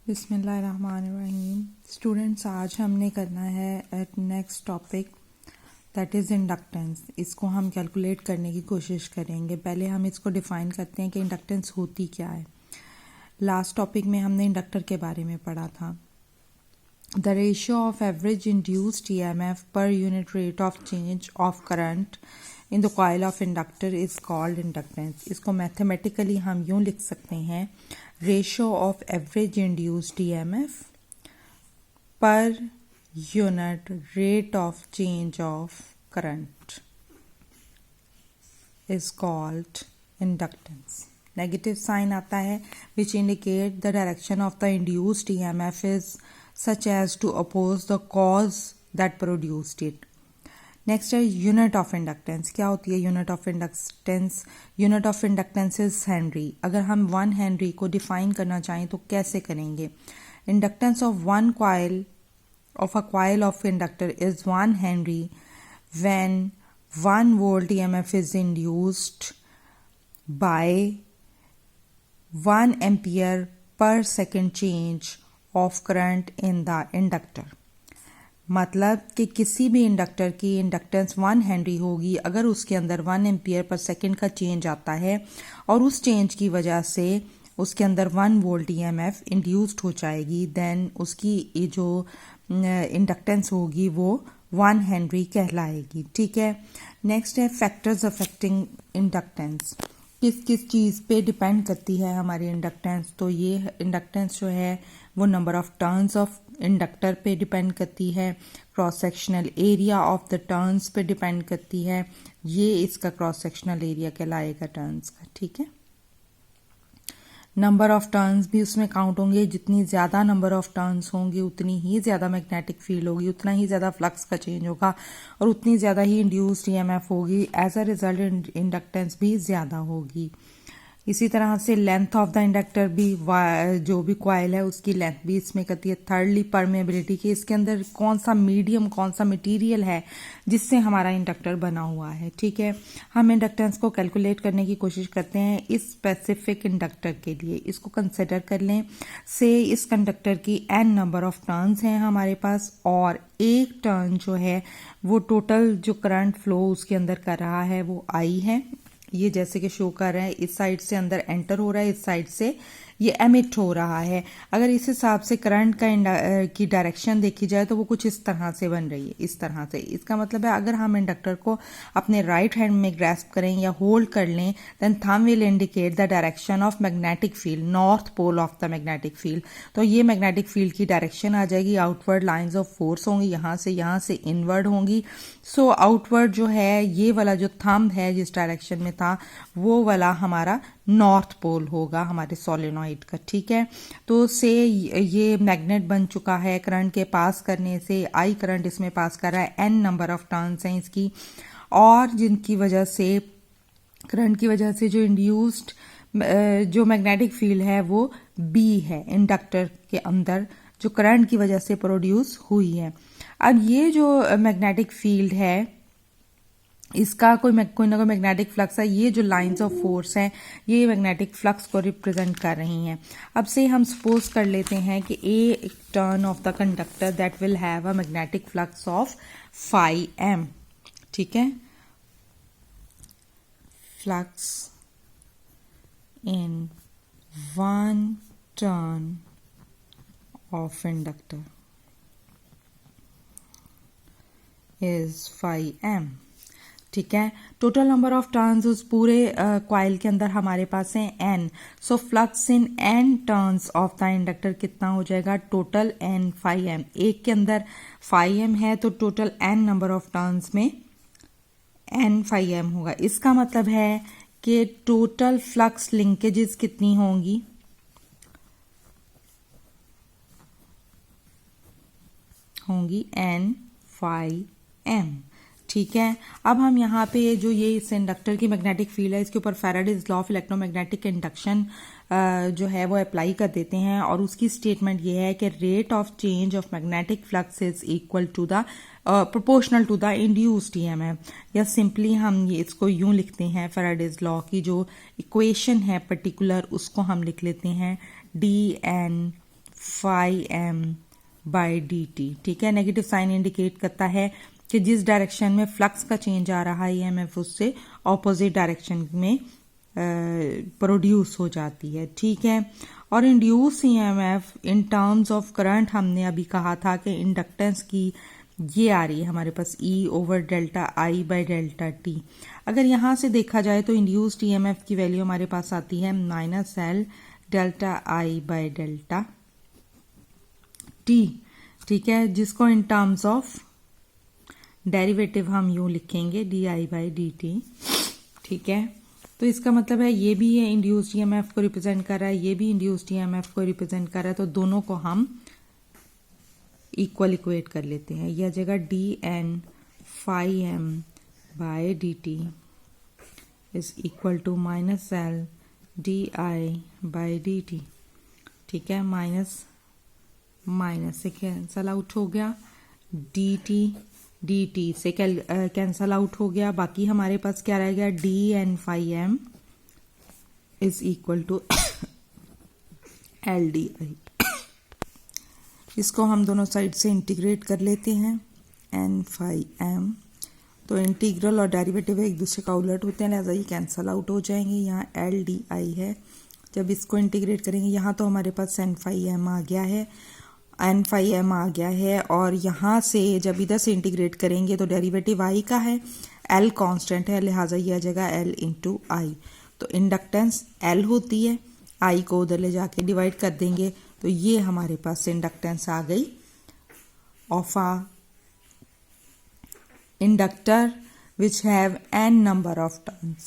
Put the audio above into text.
बिस्मिल्लाहिर्रहमानिर्रहीम। स्टूडेंट्स, आज हमने करना है at next topic that is inductance. इसको हम कैलकुलेट करने की कोशिश करेंगे। पहले हम इसको डिफ़ाइन करते हैं कि इंडक्टेंस होती क्या है। लास्ट टॉपिक में हमने इंडक्टर के बारे में पढ़ा था। The ratio of average induced EMF per unit rate of change of current in the coil of inductor is called inductance. इसको मैथमेटिकली हम यूँ लिख सकते हैं, ratio of average induced EMF per unit rate of change of current is called inductance. Negative sign आता है which indicate the direction of the induced EMF is such as to oppose the cause that produced it. Next है unit of inductance. क्या होती है unit of inductance? Unit of inductance is Henry. अगर हम 1 Henry को define करना चाहें तो कैसे करेंगे? Inductance of a coil of inductor is 1 henry when 1 volt EMF is induced by 1 ampere per second change of current in the inductor. मतलब कि किसी भी इंडक्टर की इंडक्टेंस 1 हेनरी होगी अगर उसके अंदर 1 एम्पियर पर सेकेंड का चेंज आता है और उस चेंज की वजह से उसके अंदर 1 वोल्ट ईएमएफ इंड्यूस्ड हो जाएगी, देन उसकी जो इंडक्टेंस होगी वो 1 हेनरी कहलाएगी। ठीक है। नेक्स्ट है फैक्टर्स अफेक्टिंग इंडक्टेंस। किस किस चीज़ पे डिपेंड करती है हमारी इंडक्टेंस? तो ये इंडक्टेंस जो है वो number of turns of inductor पे डिपेंड करती है, cross sectional area of the turns पे डिपेंड करती है। ये इसका क्रॉस सेक्शनल एरिया कहलाएगा टर्न्स का। ठीक है। नंबर ऑफ टर्न्स भी उसमें काउंट होंगे। जितनी ज़्यादा नंबर ऑफ टर्न्स होंगी उतनी ही ज़्यादा मैग्नेटिक फील्ड होगी, उतना ही ज़्यादा फ्लक्स का चेंज होगा और उतनी ज़्यादा ही इंड्यूस्ड ईएमएफ होगी। एज अ रिजल्ट इंडक्टेंस भी ज़्यादा होगी। इसी तरह से लेंथ ऑफ द इंडक्टर भी, जो भी कॉइल है उसकी लेंथ भी इसमें करती है। थर्डली परमेबिलिटी, कि इसके अंदर कौन सा मीडियम, कौन सा मटेरियल है जिससे हमारा इंडक्टर बना हुआ है। ठीक है। हम इंडक्टेंस को कैलकुलेट करने की कोशिश करते हैं इस स्पेसिफिक इंडक्टर के लिए। इसको कंसिडर कर लें से इस कंडक्टर की n नंबर ऑफ टर्न्स हैं हमारे पास और एक टर्न जो है वो टोटल जो करंट फ्लो उसके अंदर कर रहा है वो I है। ये जैसे कि शो कर रहा है, इस साइड से अंदर एंटर हो रहा है, इस साइड से ये एमिट हो रहा है। अगर इस हिसाब से करंट की डायरेक्शन देखी जाए तो वो कुछ इस तरह से बन रही है, इस तरह से। इसका मतलब है अगर हम इंडक्टर को अपने राइट हैंड में ग्रैस्प करें या होल्ड कर लें, then thumb will indicate the direction of magnetic field, north pole of the magnetic field. तो ये मैग्नेटिक फील्ड की डायरेक्शन आ जाएगी। आउटवर्ड लाइन्स ऑफ फोर्स होंगी, यहाँ से इनवर्ड होंगी। सो आउटवर्ड जो है, ये वाला जो थंब है जिस डायरेक्शन में था वो वाला हमारा नॉर्थ पोल होगा हमारे सोलेनॉइड का। ठीक है। तो से ये मैग्नेट बन चुका है करंट के पास करने से। आई करंट इसमें पास कर रहा है, एन नंबर ऑफ टर्न्स हैं इसकी, और जिनकी वजह से करंट की वजह से जो इंड्यूस्ड जो मैग्नेटिक फील्ड है वो बी है इंडक्टर के अंदर, जो करंट की वजह से प्रोड्यूस हुई है। अब ये जो मैग्नेटिक फील्ड है इसका कोई ना कोई मैग्नेटिक फ्लक्स है। ये जो लाइंस ऑफ फोर्स हैं ये मैग्नेटिक फ्लक्स को रिप्रेजेंट कर रही हैं। अब से हम सपोज कर लेते हैं कि a turn of the conductor that will have a magnetic flux of phi m। ठीक है। Flux in 1 turn of inductor is phi m। ठीक है। टोटल नंबर ऑफ टर्न्स उस पूरे कॉइल के अंदर हमारे पास है n। So flux in n turns of the inductor कितना हो जाएगा? Total n phi m। एक के अंदर phi m है तो total n number of turns में n phi m होगा। इसका मतलब है कि टोटल फ्लक्स लिंकेजेस कितनी होंगी? n phi m। ठीक है। अब हम यहाँ पे जो ये इस इंडक्टर की मैग्नेटिक फील्ड है इसके ऊपर Faraday's law of electromagnetic induction जो है वो अप्लाई कर देते हैं और उसकी स्टेटमेंट ये है कि rate of change of magnetic flux is equal to the proportional to the induced EMF. या सिंपली हम ये इसको यूं लिखते हैं, फैराडेज लॉ की जो इक्वेशन है पर्टिकुलर उसको हम लिख लेते हैं d n phi m by d t. ठीक है, नेगेटिव साइन इंडिकेट करता है कि जिस डायरेक्शन में फ्लक्स का चेंज आ रहा है ईएमएफ उससे ऑपोजिट डायरेक्शन में प्रोड्यूस हो जाती है। ठीक है, और induce EMF in terms of current हमने अभी कहा था कि इंडक्टेंस की ये आ रही है हमारे पास E over delta I by delta T. अगर यहाँ से देखा जाए तो इंड्यूस्ड ईएमएफ की वैल्यू हमारे पास आती है minus L delta I by delta T. ठीक है, जिसको इन टर्म्स ऑफ डेरिवेटिव हम यूं लिखेंगे D I by d t. ठीक है, तो इसका मतलब है ये भी है इंड्यूस्ड ईएमएफ को रिप्रेजेंट कर रहा है, ये भी इंड्यूस्ड ईएमएफ को रिप्रेजेंट कर रहा है, तो दोनों को हम इक्वल इक्वेट कर लेते हैं। यह जगह d n phi m by d t is equal to minus L d I by d t. ठीक है, माइनस माइनस से कैंसल आउट हो गया, डी टी से कैंसल आउट हो गया, बाकी हमारे पास क्या रह गया d n phi m is equal to L d I. इसको हम दोनों साइड से इंटीग्रेट कर लेते हैं एन फाई एम, तो इंटीग्रल और डेरिवेटिव एक दूसरे का उलट होते हैं, लिहाजा ये कैंसल आउट हो जाएंगे। यहाँ एल डी आई है, जब इसको इंटीग्रेट करेंगे यहाँ तो हमारे पास एन फाई एम आ गया है, एन फाई एम आ गया है, और यहाँ से जब इधर से इंटीग्रेट करेंगे तो डेरिवेटिव आई का है, एल कांस्टेंट है, लिहाजा यह जगह एल इंटू आई, तो इंडक्टेंस एल होती है, आई को उधर ले जाके डिवाइड कर देंगे, तो ये हमारे पास इंडक्टेंस आ गई of a inductor which have n number of turns.